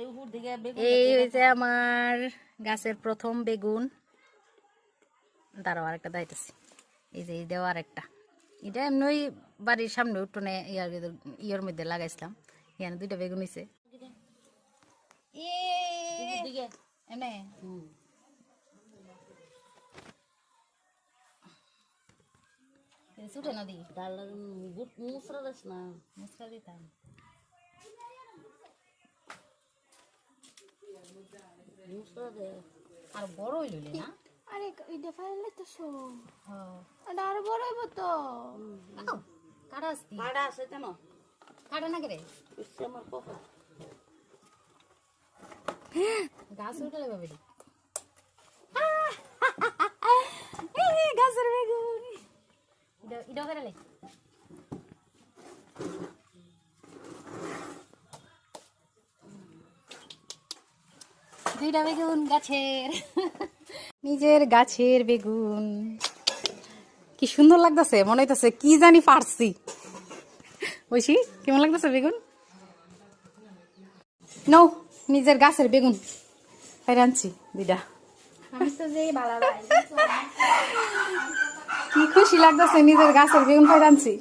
এই হয়েছে আমার গাছের প্রথম বেগুন। দাঁড়াও আরেকটা দাইতেছি। এই যে এই দেওয়া আরেকটা, এটা এমনি বাড়ির সামনে উঠোনে ইয়ের মধ্যে লাগাইছিলাম। এখানে 2টা বেগুন হয়েছে। ছুটে না দিই মুসরা দিস না, মুসরা দিতাম। আর বড় হইল না। আরে এটা ফাইলে তো শো এটা আর বড় হইব তো। কাটা আসতি, কাটা আছে কেন? কাটা না করে আমার কখন গাছ উঠে যাবে। গাছের বেগুন এটা করে লে। দুইটা বেগুন গাছের, নিজের গাছের বেগুন। কি সুন্দর লাগতেছে, মনে হইতেছে কি জানি পারছি। ঐশী কেমন লাগতেছে বেগুন? নাও নিজের গাছের বেগুন ফেরে আনছি 2টা। কি খুশি লাগতেছে, নিজের গাছের বেগুন ফেরে আনছি।